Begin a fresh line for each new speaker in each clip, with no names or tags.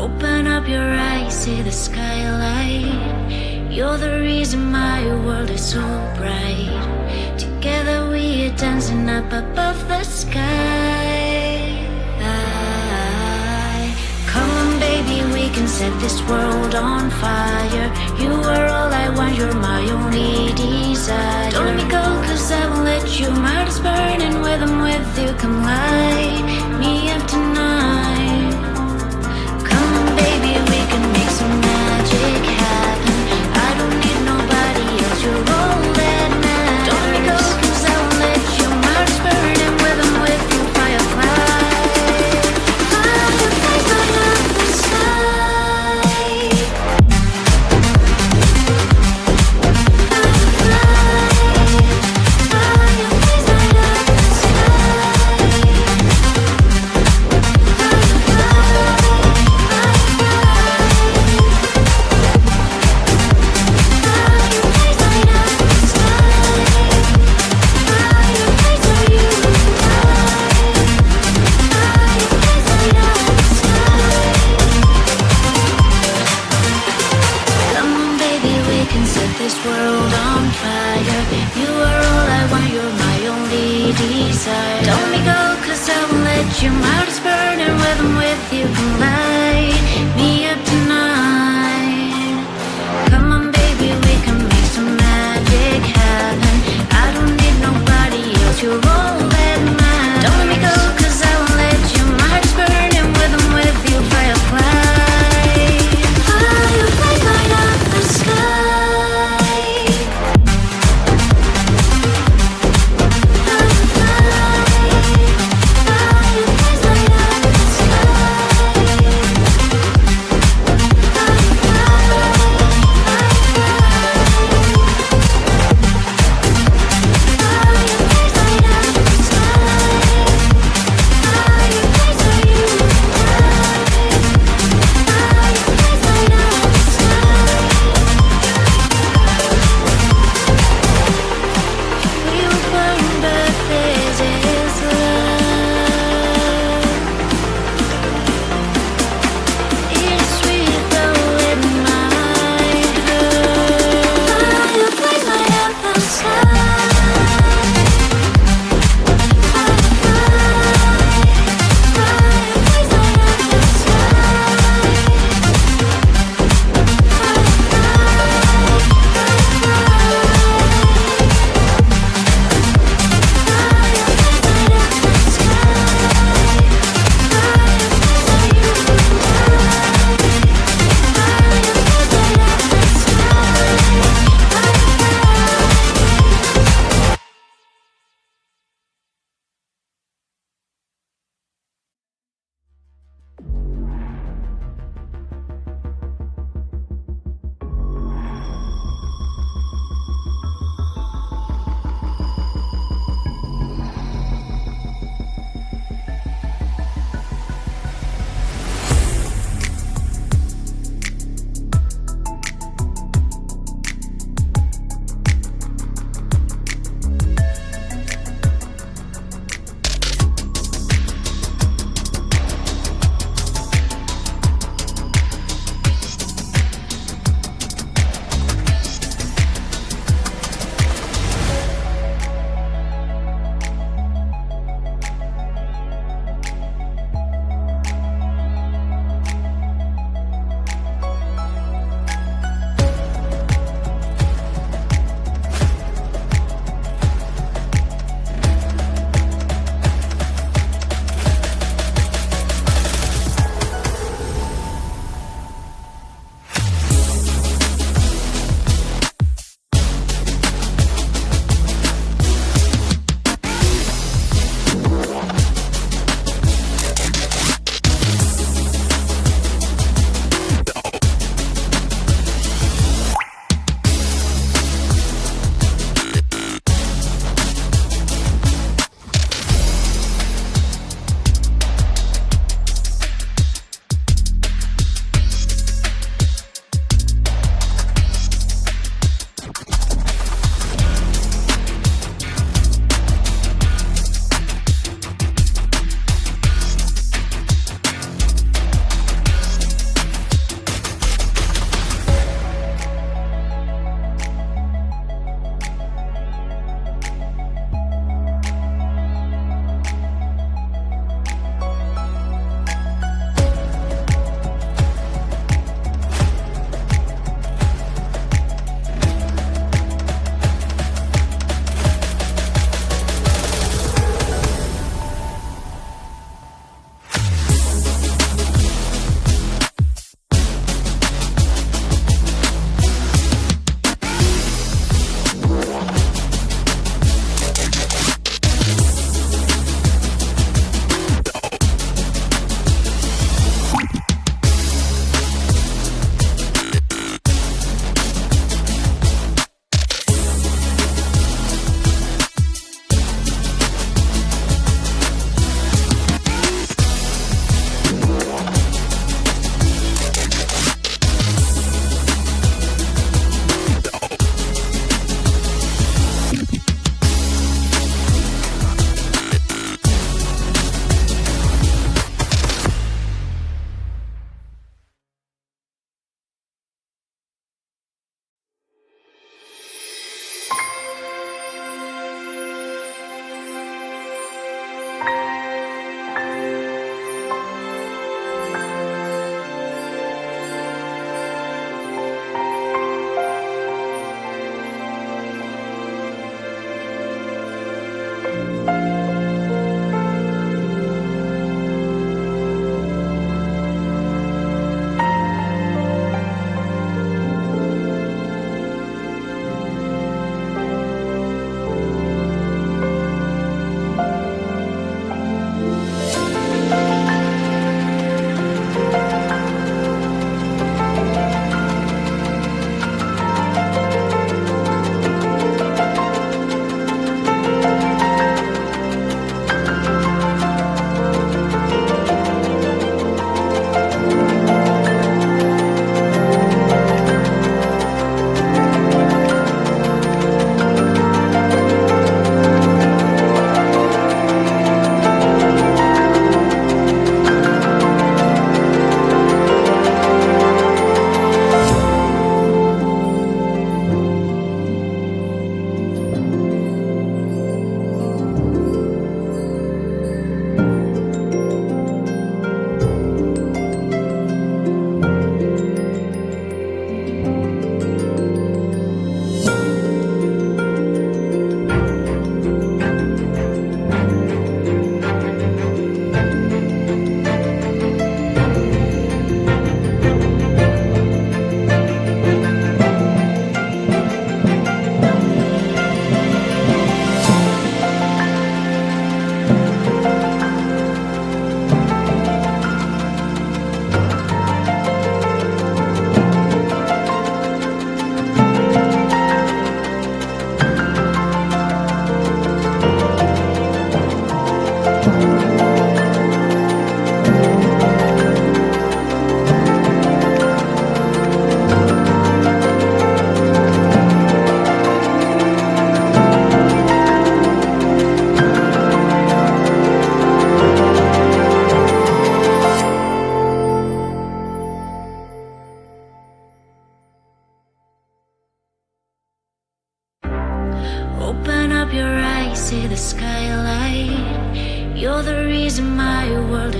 Open up your eyes, see the skylight. You're the reason my world is so bright. Together we are dancing up above the sky. Come on baby, we can set this world on fire. You are all I want, you're my only desire. Don't let me go cause I won't let you. My heart is burning with I'm with you. Come light me up tonight. Come on baby, we can make some magic happen. I don't need nobody else, you're all that matters. Don't let me go cause I won't let you. My heart is burning with I'm with you. Firefly, fireflies light up the sky. This world on fire. You are all I want, you're my only desire. Don't let me go cause I won't let you. My heart is burning when I'm with you. Come light me up tonight. Come on baby, we can make some magic happen. I don't need nobody else, you're all that matters. Don't let me go cause I won't let you. My heart is burning when I'm with you. Firefly, fireflies light up the sky.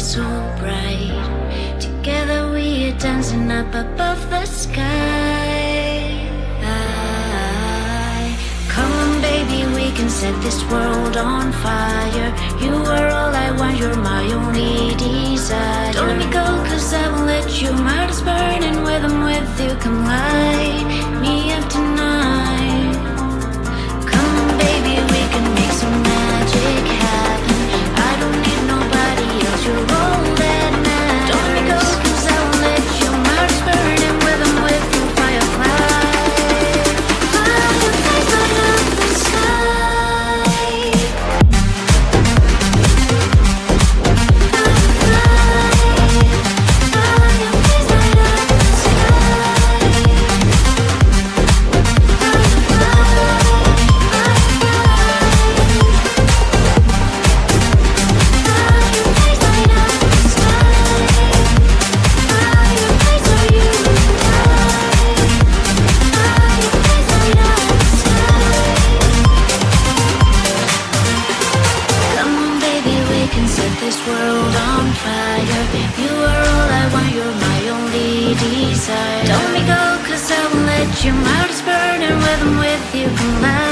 so bright. Together we are dancing up above the sky. Come on baby, we can set this world on fire. You are all I want, you're my only desire. Don't let me go, cause I won't let you. My heart is burning when I'm with you. Come light me up tonight. Come on baby, we can make some magic happen. I don't need nobody else, you're all that matters. Don't let me go, cause I won't let you. My heart is burning when I'm with you. Firefly, fireflies light up the sky. Fireflies light up the sky. Come on, baby, we can set this world on fire. You are all I want, you're my only desire. Don't let me go, cause I won't let you. My heart is burning when I'm with you. Come light